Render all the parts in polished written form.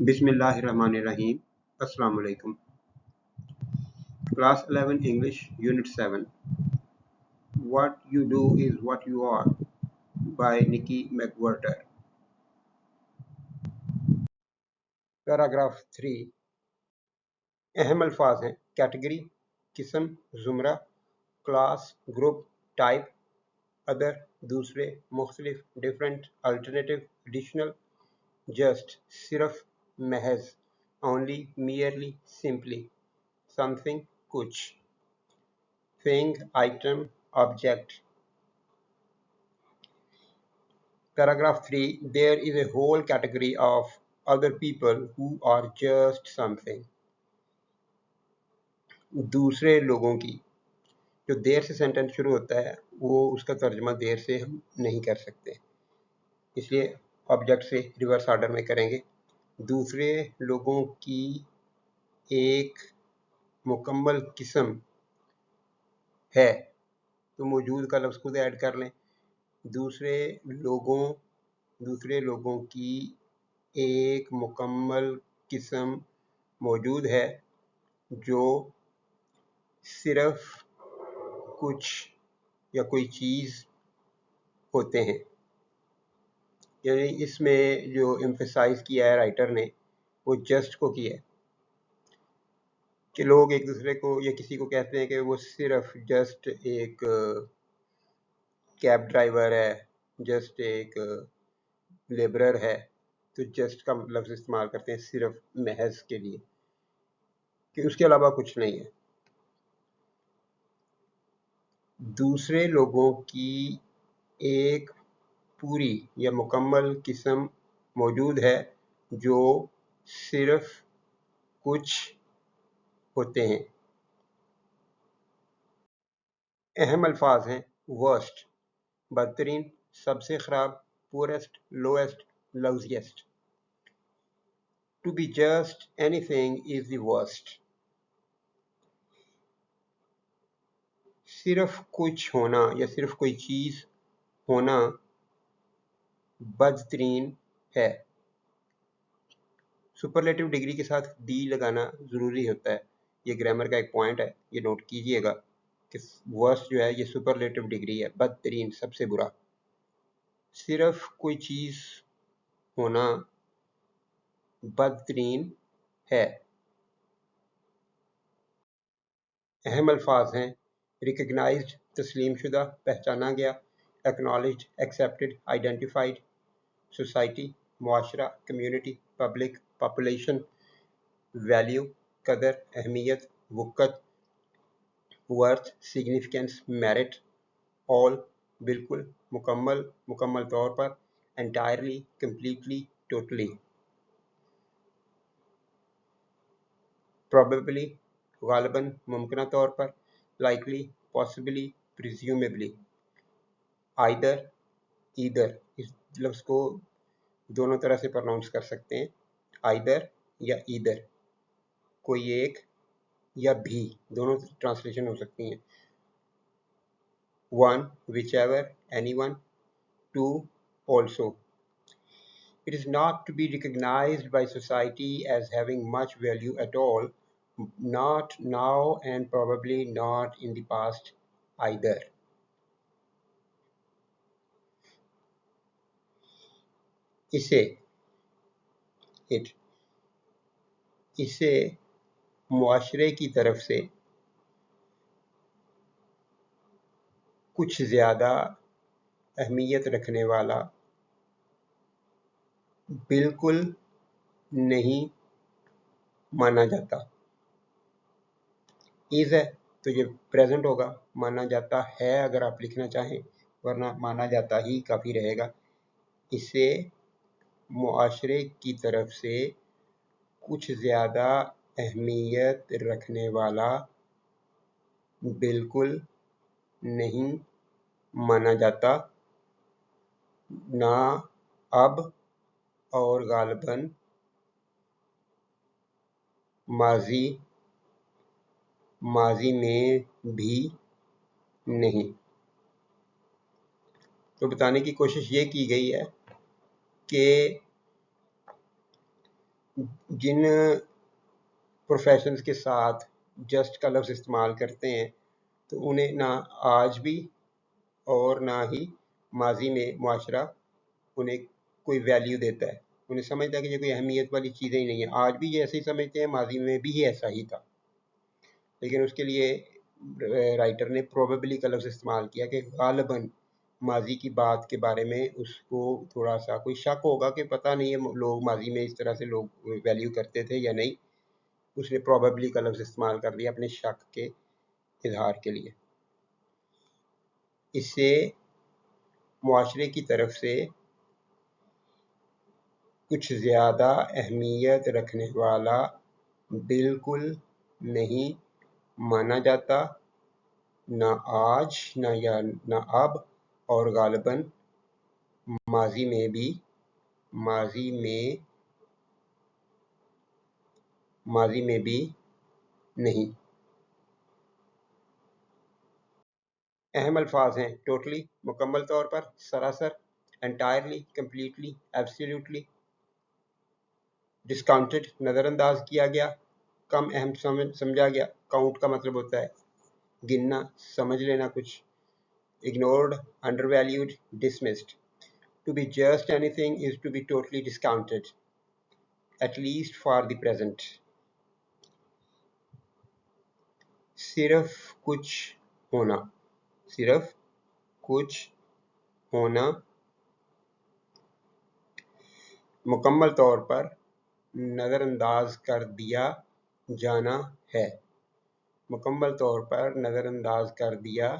Bismillahirrahmanirrahim. Assalamu alaikum. Class 11 English Unit 7. What You Do Is What You Are by Nikki McWhirter. Paragraph 3. अहम अल्फाज हैं category, किस्म, जुमरा, class, group, type, other, दूसरे, मुख्तलिफ, different, alternative, additional, just, सिर्फ, महज, only, merely, simply, something, कुछ, thing, item, object. Paragraph 3. There is a whole category of other people who are just something. दूसरे लोगों की. जो देर से सेंटेंस शुरू होता है वो उसका तर्जमा देर से हम नहीं कर सकते, इसलिए ऑब्जेक्ट से रिवर्स ऑर्डर में करेंगे. दूसरे लोगों की एक मुकम्मल किस्म है तो मौजूद का लफ्ज़ खुद ऐड कर लें. दूसरे लोगों की एक मुकम्मल किस्म मौजूद है जो सिर्फ कुछ या कोई चीज़ होते हैं. यानी इसमें जो एम्फेसाइज किया है राइटर ने वो जस्ट को किया है कि लोग एक दूसरे को या किसी को कहते हैं कि वो सिर्फ जस्ट एक कैब ड्राइवर है, जस्ट एक लेबरर है, तो जस्ट का लफ्ज़ इस्तेमाल करते हैं सिर्फ महज के लिए कि उसके अलावा कुछ नहीं है. दूसरे लोगों की एक पूरी या मुकम्मल किस्म मौजूद है जो सिर्फ कुछ होते हैं. अहम अल्फाज हैं वर्स्ट, बदतरीन, सबसे खराब, poorest, lowest, lousiest. To be just anything is the worst. सिर्फ कुछ होना या सिर्फ कोई चीज़ होना बदतरीन है. सुपरलेटिव डिग्री के साथ दी लगाना ज़रूरी होता है. ये ग्रामर का एक पॉइंट है, ये नोट कीजिएगा कि वर्स्ट जो है ये सुपरलेटिव डिग्री है, बदतरीन, सबसे बुरा. सिर्फ कोई चीज़ होना बदतरीन है. अहम अल्फाज हैं रिकग्नाइज्ड, तस्लीम शुदा, पहचाना गया, एक्नॉलेज्ड, एक्सेप्टेड, आइडेंटिफाइड, सोसाइटी, मुआशरा, कम्युनिटी, पब्लिक, पॉपुलेशन, वैल्यू, कदर, अहमियत, वक़्त, वर्थ, सिग्निफिकेंस, मेरिट, ऑल, बिल्कुल, मुकम्मल, मुकम्मल तौर पर, एंटायरली, कम्प्लीटली, टोटली. प्रोबेबली, गालिबन, मुमकिना तौर पर, likely, possibly, presumably. Either, either, इस लफ्ज़ को दोनों तरह से प्रोनाउंस कर सकते हैं, आइदर या ईदर. कोई एक या भी, दोनों ट्रांसलेशन हो सकती हैं. One, whichever, any one. Two, also. It is not to be recognized by society as having much value at all, not now and probably not in the past either. इसे मुआशरे की तरफ से कुछ ज़्यादा अहमियत रखने वाला बिल्कुल नहीं माना जाता. इज़ है तो ये प्रेजेंट होगा, माना जाता है अगर आप लिखना चाहें, वरना माना जाता ही काफ़ी रहेगा. इसे मुआशरे की तरफ से कुछ ज़्यादा अहमियत रखने वाला बिल्कुल नहीं माना जाता, ना अब और गालिबन माजी में भी नहीं. तो बताने की कोशिश ये की गई है कि جن پروفیشنز کے ساتھ جسٹ کا لفظ استعمال کرتے ہیں تو انہیں نہ آج بھی اور نہ ہی ماضی میں معاشرہ انہیں کوئی ویلیو دیتا ہے، انہیں سمجھتا ہے کہ یہ کوئی اہمیت والی چیزیں ہی نہیں ہیں. آج بھی یہ ایسے ہی سمجھتے ہیں، ماضی میں بھی ایسا ہی تھا. لیکن اس کے لیے رائٹر نے پروبیبلی کا لفظ استعمال کیا کہ غالباً ماضی کی بات کے بارے میں اس کو تھوڑا سا کوئی شک ہوگا کہ پتہ نہیں ہے لوگ ماضی میں اس طرح سے لوگ ویلیو کرتے تھے یا نہیں. اس نے پروبیبلی کا لفظ استعمال کر دیا اپنے شک کے اظہار کے لیے. اس سے معاشرے کی طرف سے کچھ زیادہ اہمیت رکھنے والا بالکل نہیں مانا جاتا، نہ آج نہ اب، اور غالباً ماضی میں بھی نہیں. اہم الفاظ ہیں ٹوٹلی مکمل طور پر، سراسر، انٹائرلی، کمپلیٹلی، ایبسلیوٹلی. ڈسکاؤنٹڈ نظر انداز کیا گیا، کم اہم سمجھا گیا. کاؤنٹ کا مطلب ہوتا ہے گننا، سمجھ لینا کچھ. Ignored, undervalued, dismissed. To be just anything is to be totally discounted, at least for the present. صرف کچھ ہونا، صرف کچھ ہونا. مکمل طور پر نظر انداز کر دیا جانا ہے، مکمل طور پر نظر انداز کر دیا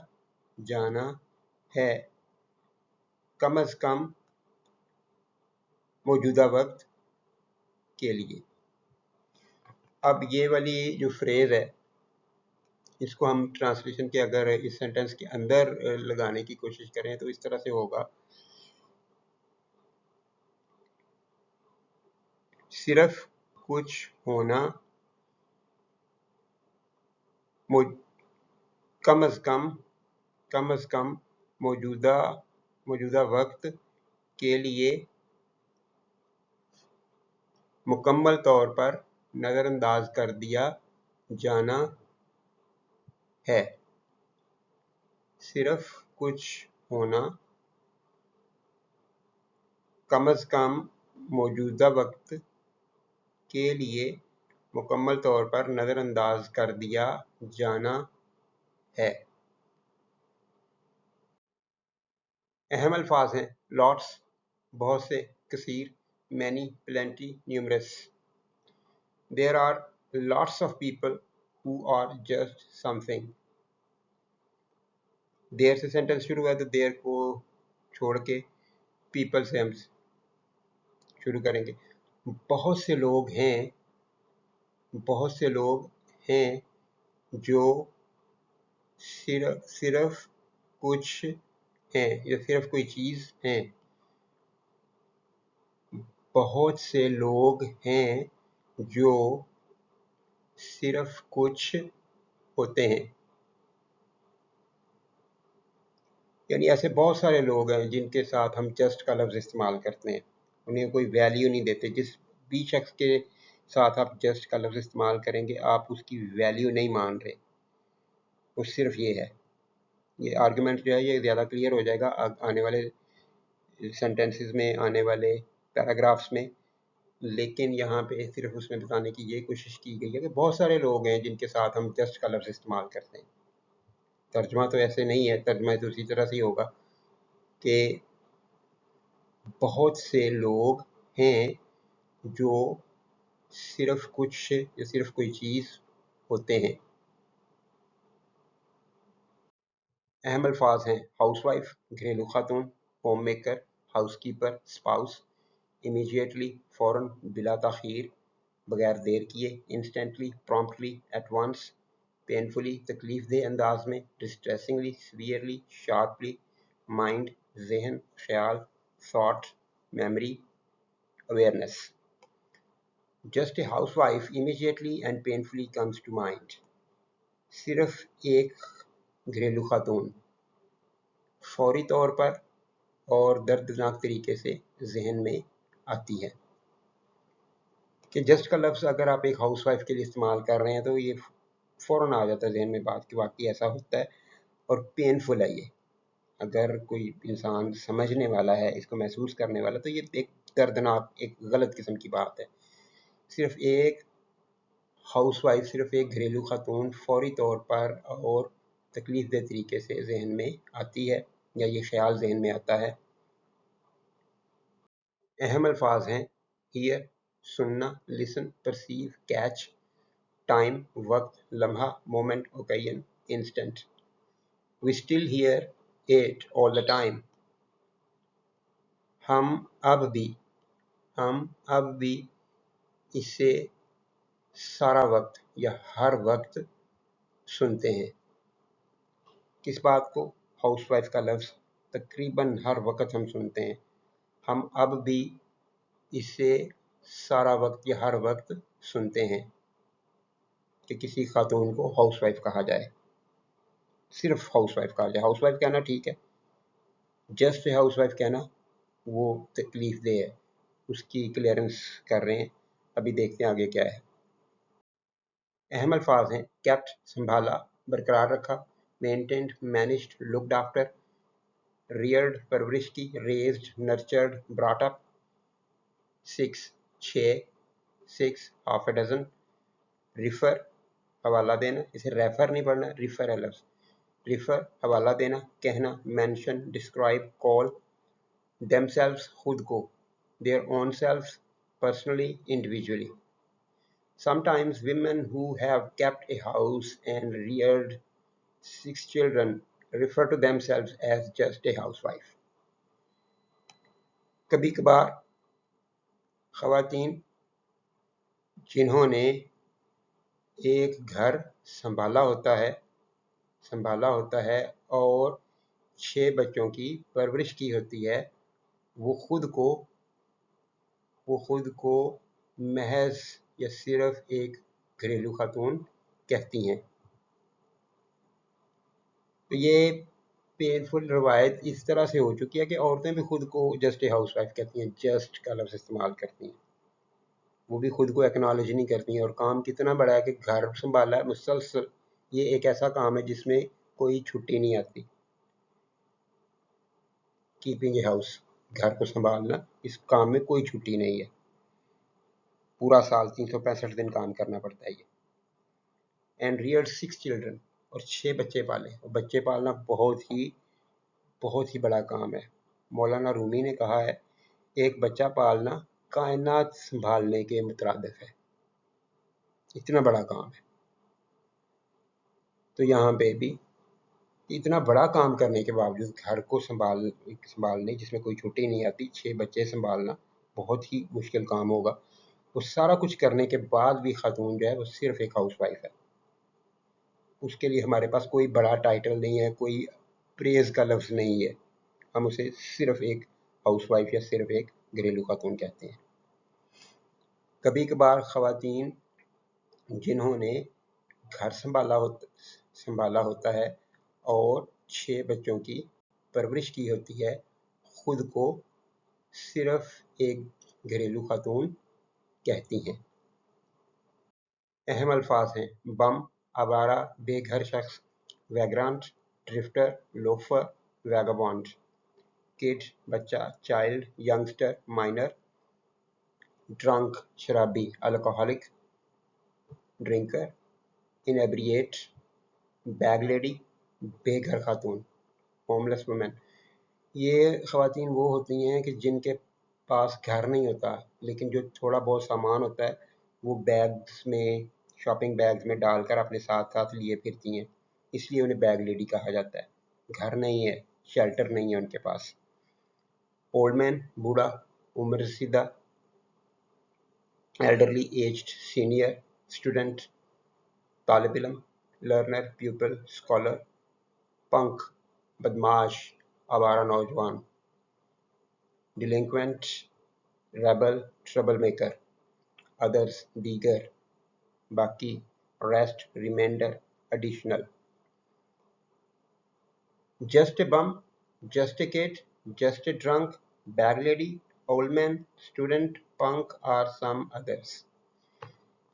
جانا ہے. کم از کم موجودہ وقت کے لیے. اب یہ والی جو فریز ہے اس کو ہم ٹرانسلیشن کے اگر اس سینٹنس کے اندر لگانے کی کوشش کریں تو اس طرح سے ہوگا، صرف کچھ ہونا کم از کم موجودہ وقت کے لیے مکمل طور پر نظر انداز کر دیا جانا ہے. صرف کچھ ہونا کم از کم موجودہ وقت کے لیے مکمل طور پر نظر انداز کر دیا جانا ہے. اہم الفاظ ہیں لاٹس بہت سے، کثیر many plenty numerous. There are lots of people who are just something. دیر سے سینٹنس شروع ہے تو دیر کو چھوڑ کے پیپل سے ہم شروع کریں گے. بہت سے لوگ ہیں جو صرف کچھ ہیں یا صرف کوئی چیز ہیں. بہت سے لوگ ہیں جو صرف کچھ ہوتے ہیں. یعنی ایسے بہت سارے لوگ ہیں جن کے ساتھ ہم جسٹ کا لفظ استعمال کرتے ہیں، انہیں کوئی ویلیو نہیں دیتے. جس بھی شخص کے ساتھ آپ جسٹ کا لفظ استعمال کریں گے آپ اس کی ویلیو نہیں مان رہے. وہ صرف یہ ہے. یہ آرگومنٹ جو ہے یہ زیادہ کلیئر ہو جائے گا آنے والے سینٹنسز میں، آنے والے پیراگرافس میں. لیکن یہاں پہ صرف اس میں بتانے کی یہ کوشش کی گئی ہے کہ بہت سارے لوگ ہیں جن کے ساتھ ہم جسٹ کا لفظ استعمال کرتے ہیں. ترجمہ تو ایسے نہیں ہے، ترجمہ تو اسی طرح سے ہی ہوگا کہ بہت سے لوگ ہیں جو صرف کچھ یا صرف کوئی چیز ہوتے ہیں. اہم الفاظ ہیں ہاؤس وائف گھریلو خاتون، homemaker housekeeper, spouse. Immediately فوراً، بلا تاخیر، بغیر دیر کیے. Instantly promptly, at once. Painfully تکلیف دہ انداز میں. ڈسٹریسنگلی سیویئرلی، شارپلی. مائنڈ ذہن، خیال. Thought memory, awareness. Just a house wife immediately and painfully comes to mind. صرف ایک گھریلو خاتون فوری طور پر اور دردناک طریقے سے ذہن میں آتی ہے. کہ जस्ट का लफ्ज़ अगर आप एक हाउस वाइफ के लिए इस्तेमाल कर रहे हैं तो ये फ़ौरन आ जाता है जहन में बात कि वाकई ऐसा होता है और पेनफुल है ये। अगर कोई इंसान समझने वाला है, इसको महसूस करने वाला, तो ये एक दर्दनाक, एक गलत किस्म की बात है। सिर्फ एक हाउसवाइफ, सिर्फ एक घरेलू खातून फौरी तौर पर और तकलीफ दह तरीके से जहन में आती है या ये ख्याल जहन में आता है। अहम अल्फाज हैं हियर, सुनना, लिसन, परसीव, कैच, टाइम, वक्त, लम्हा, moment, occasion, instant. We still hear it all the time. हम अब भी हम अब भी इसे सारा वक्त या हर वक्त सुनते हैं। किस बात को? हाउसवाइफ का लफ्ज़ तकरीबन हर वक्त हम सुनते हैं। हम अब भी इसे सारा वक्त या हर वक्त सुनते हैं कि किसी खातून को हाउसवाइफ कहा जाए, सिर्फ हाउसवाइफ कहा जाए। हाउसवाइफ कहना ठीक है, जस्ट हाउसवाइफ कहना वो तकलीफ दे है, उसकी क्लियरेंस कर रहे हैं। अभी देखते हैं आगे क्या है। अहम अल्फाज हैं केप्ट, संभाला, बरकरार रखा, maintained, managed, looked after, reared, परवरिश की, raised, nurtured, brought up. 6 6 6 half a dozen. Refer, हवाला देना, इसे रेफर नहीं पढ़ना, रिफर है लफ्ज़। रिफर, हवाला देना, कहना, मेंशन, डिस्क्राइब, कॉल। देमसेल्व्स, खुद को, their own selves, personally, individually. Sometimes women who have kept a house and reared 6 children refer to themselves as just a housewife. कभी कभार ख़वातीन जिन्होंने एक घर संभाला होता है और 6 बच्चों की परवरिश की होती है, वो खुद को महज या सिर्फ एक घरेलू खातून कहती हैं। तो ये पेनफुल रवायत इस तरह से हो चुकी है कि औरतें भी खुद को जस्ट ए हाउस वाइफ कहती हैं, जस्ट का लफ्ज़ इस्तेमाल करती हैं। वो भी खुद को एक्नॉलेज नहीं करती हैं। और काम कितना बड़ा है कि घर संभाला है मुसलसल। ये एक ऐसा काम है जिसमें कोई छुट्टी नहीं आती। कीपिंग ए हाउस, घर को संभालना, इस काम में कोई छुट्टी नहीं है। पूरा साल 365 दिन काम करना पड़ता है ये। एंड रियर्ड 6 चिल्ड्रन, और 6 बच्चे पाले। और बच्चे पालना बहुत ही बड़ा काम है। मौलाना रूमी ने कहा है, एक बच्चा पालना कायनात संभालने के मुतरादिफ है, इतना बड़ा काम है। तो यहाँ पे भी इतना बड़ा काम करने के बावजूद घर को संभालने जिसमें कोई छुट्टी नहीं आती, 6 बच्चे संभालना बहुत ही मुश्किल काम होगा। वो सारा कुछ करने के बाद भी खातून जो है वो सिर्फ एक हाउस वाइफ है। उसके लिए हमारे पास कोई बड़ा टाइटल नहीं है, कोई प्रेज का लफ्ज़ नहीं है। हम उसे सिर्फ एक हाउस वाइफ या सिर्फ एक घरेलू खातून कहते हैं। कभी कभार ख़वातीन जिन्होंने घर संभाला होता है और 6 बच्चों की परवरिश की होती है, खुद को सिर्फ एक घरेलू खातून कहती हैं। अहम अल्फाज हैं बम, आवारा, बेघर शख्स, वैग्रांट, ड्रिफ्टर, लोफर, वैगाबॉन्ड। किड, बच्चा, चाइल्ड, यंगस्टर, माइनर। ड्रंक, शराबी, अल्कोहलिक, ड्रिंकर, इनेब्रिएट, बैग लेडी, बेघर खातून, होमलेस वुमेन। ये ख़वातीन वो होती हैं कि जिनके पास घर नहीं होता, लेकिन जो थोड़ा बहुत सामान होता है वो बैग्स में, शॉपिंग बैग्स में डालकर अपने साथ साथ लिए फिरती हैं, इसलिए उन्हें बैग लेडी कहा जाता है। घर नहीं है, शेल्टर नहीं है उनके पास। ओल्ड मैन, बूढ़ा, उम्र रसीदा, एल्डरली, एज्ड, सीनियर, स्टूडेंट, तालिब इल्म, लर्नर, प्यूपल, स्कॉलर। पंक, बदमाश, आवारा नौजवान। Delinquent, rebel, trouble maker. Others, दीगर, बाकी, rest, remainder, additional. Just a bum, just a kid, just a drunk, bag lady, old man, student, punk or some others.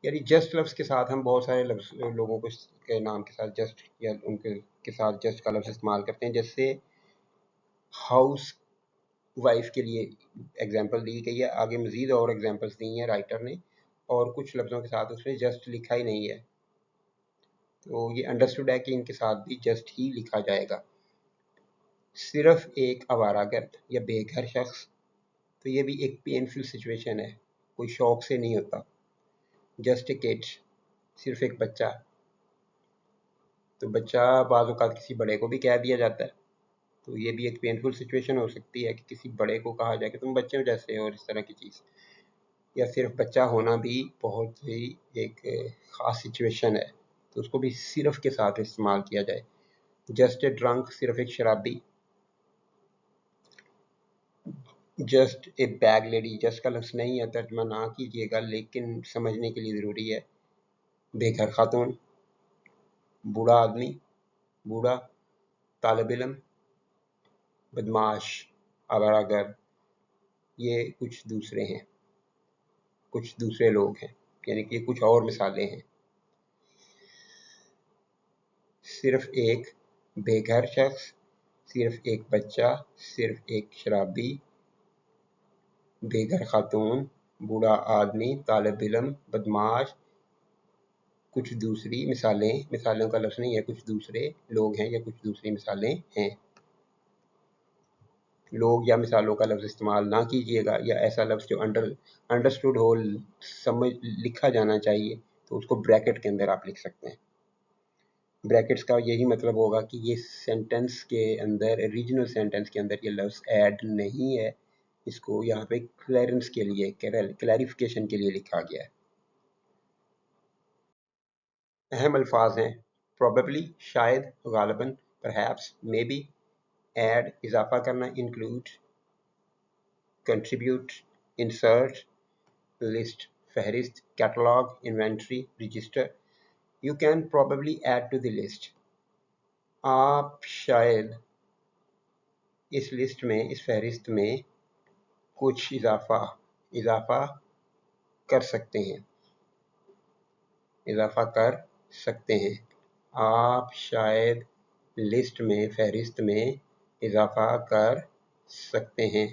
यानी just लफ्ज़ के साथ हम बहुत सारे लफ्ज़ लोगों को के नाम के साथ जस्ट या उनके के साथ जस्ट का लफ्ज़ इस्तेमाल करते हैं। जैसे हाउस वाइफ के लिए एग्जांपल दी गई है, आगे मज़ीद और एग्जांपल्स दी हैं राइटर ने, और कुछ लफ्ज़ों के साथ उसने जस्ट लिखा ही नहीं है, तो ये अंडरस्टूड है कि इनके साथ भी जस्ट ही लिखा जाएगा। सिर्फ एक आवारागर्द या बेघर शख्स, तो ये भी एक पेनफुल सिचुएशन है, कोई शौक से नहीं होता। जस्ट ए किड, सिर्फ एक बच्चा, तो बच्चा बाज़ औक़ात किसी बड़े को भी कह दिया जाता है, तो ये भी एक पेनफुल सिचुएशन हो सकती है कि किसी बड़े को कहा जाए कि तुम बच्चे जैसे हो, और इस तरह की चीज़। या सिर्फ बच्चा होना भी बहुत ही एक ख़ास सिचुएशन है, तो उसको भी सिर्फ के साथ इस्तेमाल किया जाए। जस्ट ए ड्रंक, सिर्फ एक शराबी। Just a bag lady, just का लफ्ज़ नहीं है, तर्जमा ना कीजिएगा, लेकिन समझने के लिए ज़रूरी है। बेघर खातून, बूढ़ा आदमी, बूढ़ा, तालिब इल्म, बदमाश, आवारागर्द, ये कुछ दूसरे हैं, कुछ दूसरे लोग हैं, यानी कि कुछ और मिसालें हैं। सिर्फ एक बेघर शख्स, सिर्फ एक बच्चा, सिर्फ एक शराबी, बेघर खातून, बूढ़ा आदमी, तालिब इल्म, बदमाश, कुछ दूसरी मिसालें, मिसालों का लफ्ज़ नहीं है, कुछ दूसरे लोग हैं या कुछ दूसरी मिसालें हैं। लोग या मिसालों का लफ्ज़ इस्तेमाल ना कीजिएगा, या ऐसा लफ्ज़ जो अंडरस्टूड हो, समझ लिखा जाना चाहिए, तो उसको ब्रैकेट के अंदर आप लिख सकते हैं। ब्रैकेट्स का यही मतलब होगा कि ये सेंटेंस के अंदर, रीजनल सेंटेंस के अंदर ये लफ्ज़ ऐड नहीं है, इसको यहाँ पे क्लियरेंस के लिए, क्लैरिफिकेशन के लिए लिखा गया है। अहम अल्फाज हैं प्रोबेबली, शायद, गालिबन, परहैप्स, मे बी, ऐड इजाफा करना, इंक्लूड, कंट्रीब्यूट, इंसर्ट, लिस्ट फहरिस्त, catalogue, inventory, register. You can probably add to the list, आप शायद इस लिस्ट में, इस फहरिस्त में कुछ इजाफा कर सकते हैं, इजाफा कर सकते हैं। आप शायद लिस्ट में, फहरिस्त में इजाफा कर सकते हैं,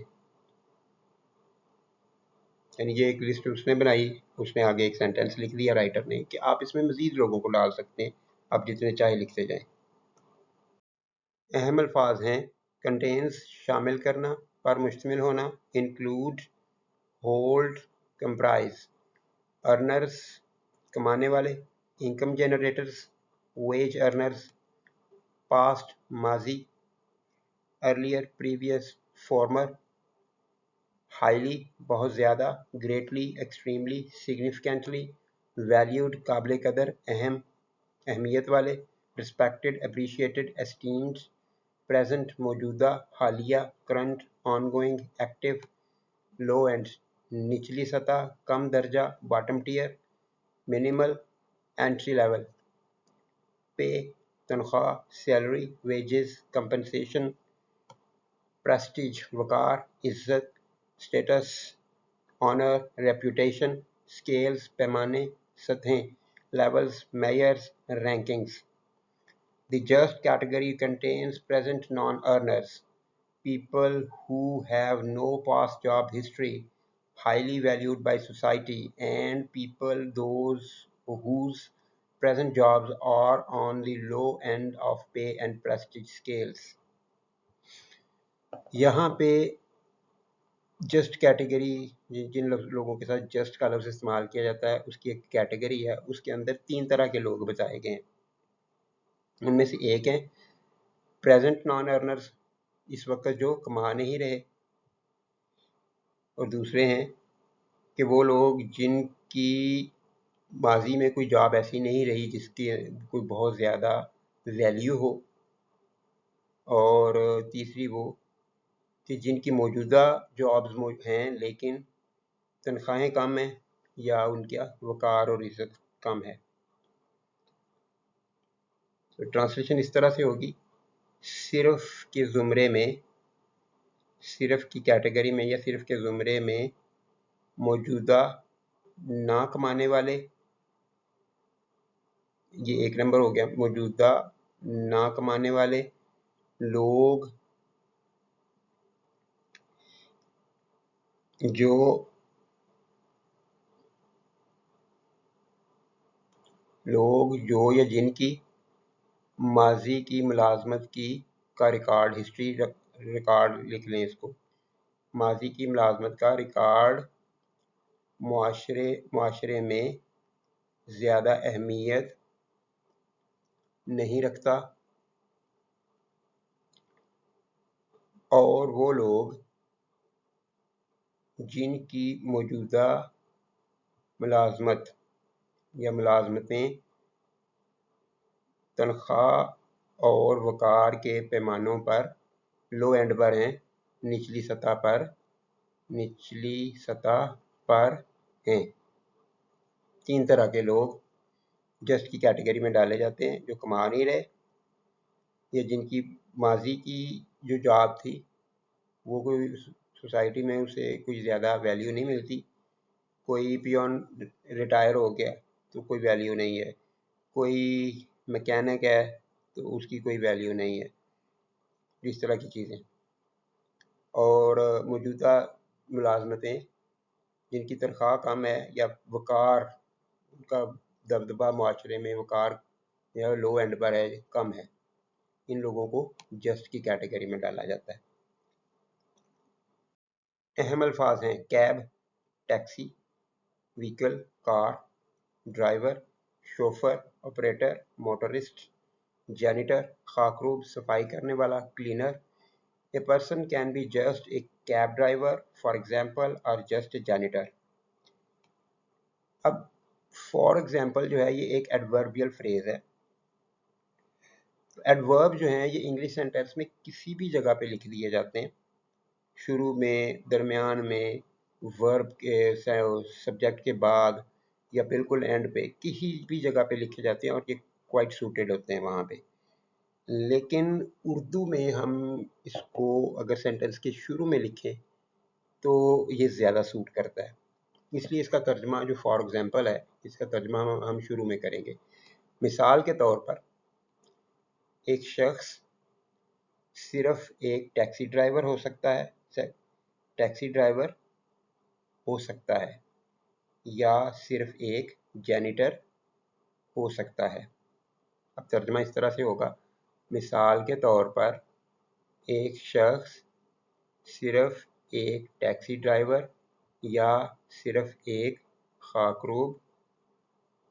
यानी ये एक लिस्ट उसने बनाई, उसने आगे एक सेंटेंस लिख दिया राइटर ने कि आप इसमें मज़ीद लोगों को डाल सकते हैं, आप जितने चाहे लिखते जाएं। अहम अल्फाज हैं कंटेन्स, शामिल करना, पर मुश्तमिल होना, इंक्लूड, होल्ड, कंप्राइज, अर्नर्स, कमाने वाले, income generators, veg earners, past, माजी, अर्लियर, प्रीवियस, फॉर्मर, हाईली, बहुत ज़्यादा, ग्रेटली, एक्सट्रीमली, सिग्निफिकेंटली, वैल्यूड, काबिल कदर, अहम, अहमियत वाले, रिस्पेक्टेड, अप्रिशिएटेड, एस्टीम्ड, प्रेजेंट, मौजूदा, हालिया, current, ongoing, active, low end, निचली सतह, कम दर्जा, bottom tier, minimal, entry level, pay, तनख्वाह, सैलरी, वेजेस, कंपनसेशन, प्रेस्टीज, वकार, इज्जत, स्टेटस, ऑनर, रेप्यूटेशन, स्केल्स, पैमाने, सतहें, लेवल्स, मेयर्स, rankings. The just category contains present non-earners, people who have no past job history, highly valued by society, and people those whose present jobs are on the low end of pay and prestige scales. यहाँ पे just category, जिन लोगों के साथ just का लफ्ज़ इस्तेमाल किया जाता है, उसकी एक कैटेगरी है, उसके अंदर 3 तरह के लोग बताए गए हैं। उनमें से एक है प्रेजेंट नॉन अर्नर्स, इस वक्त जो कमा नहीं रहे, और दूसरे हैं कि वो लोग जिनकी माजी में कोई जॉब ऐसी नहीं रही जिसकी कोई बहुत ज़्यादा वैल्यू हो, और तीसरी वो कि जिनकी मौजूदा जॉब्स हैं लेकिन तनख्वाहें कम हैं या उनका वकार और इज़्ज़त कम है। तो ट्रांसलेशन इस तरह से होगी, सिर्फ के ज़ुमरे में, सिर्फ की कैटेगरी में या सिर्फ के ज़ुमरे में मौजूदा ना कमाने वाले ये 1 नंबर हो गया। मौजूदा ना कमाने वाले लोग जो या जिनकी माजी की मुलाजमत का रिकॉर्ड हिस्ट्री रिकॉर्ड लिख लें इसको। माजी की मुलाजमत का रिकॉर्ड मुआशरे में ज़्यादा अहमियत नहीं रखता, और वो लोग जिनकी मौजूदा मुलाजमत या मुलाजमतें तनख्वाह और वक़ार के पैमानों पर लो एंड पर हैं, निचली सतह पर हैं। 3 तरह के लोग जस्ट की कैटेगरी में डाले जाते हैं, जो कमा नहीं रहे, या जिनकी माजी की जो जॉब थी वो कोई सोसाइटी में उसे कुछ ज़्यादा वैल्यू नहीं मिलती। कोई पियोन रिटायर हो गया तो कोई वैल्यू नहीं है, कोई मैकेनिक है तो उसकी कोई वैल्यू नहीं है, इस तरह की चीज़ें। और मौजूदा मुलाजमतें जिनकी तनख्वाह कम है या वक़ार उनका दबदबा माशरे में वक़ार या लो एंड पर है, कम है, इन लोगों को जस्ट की कैटेगरी में डाला जाता है। अहम अल्फाज हैं cab, taxi, vehicle, car, driver, chauffeur, operator, motorist, janitor, खाकरूब, सफाई करने वाला, cleaner. A person can be just a cab driver for example और जस्ट ए जैनिटर। अब फॉर एग्जाम्पल जो है ये एक एडवर्बियल फ्रेज है। एडवर्ब जो हैं ये इंग्लिश सेंटेंस में किसी भी जगह पे लिख दिए जाते हैं, शुरू में, दरमियान में, वर्ब के सब्जेक्ट के बाद या बिल्कुल एंड पे, किसी भी जगह पे लिखे जाते हैं और ये क्वाइट सूटेड होते हैं वहाँ पे। लेकिन उर्दू में हम इसको अगर सेंटेंस के शुरू में लिखें तो ये ज़्यादा सूट करता है, इसलिए इसका तर्जमा जो फॉर एग्जांपल है इसका तर्जमा हम शुरू में करेंगे। मिसाल के तौर पर एक शख्स सिर्फ एक टैक्सी ड्राइवर हो सकता है, या सिर्फ एक जैनिटर हो सकता है। अब तर्जमा इस तरह से होगा, मिसाल के तौर पर एक शख्स सिर्फ एक टैक्सी ड्राइवर या सिर्फ एक खाकरूब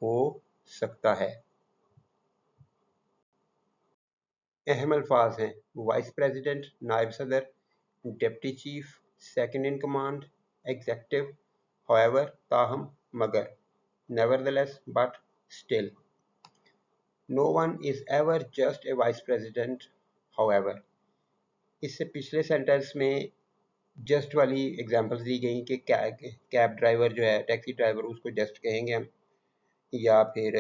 हो सकता है। अहम अल्फाज हैं वाइस प्रेसिडेंट, नायब सदर, deputy chief, second in command, executive, however, ताहम, मगर, nevertheless, but, still. No one is ever just a vice president, however. इससे पिछले सेंटेंस में जस्ट वाली एग्जांपल्स दी गई कि कैब ड्राइवर जो है, टैक्सी ड्राइवर, उसको जस्ट कहेंगे हम, या फिर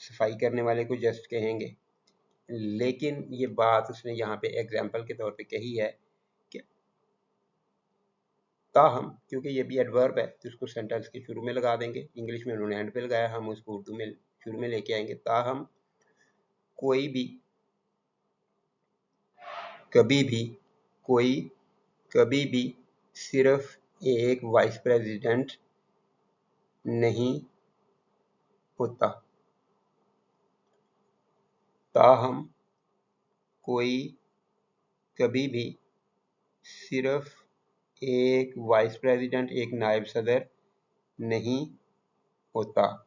सफाई करने वाले को जस्ट कहेंगे। लेकिन ये बात उसने यहाँ पे एग्जांपल के तौर पे कही है कि ताहम, क्योंकि ये भी एडवर्ब है तो उसको सेंटेंस के शुरू में लगा देंगे। इंग्लिश में उन्होंने एंड पे लगाया, हम उसको उर्दू में शुरू में लेके आएंगे। ताहम कोई कभी भी सिर्फ एक वाइस प्रेसिडेंट नहीं होता। ताहम कोई कभी भी सिर्फ एक वाइस प्रेसिडेंट, एक नायब सदर नहीं होता।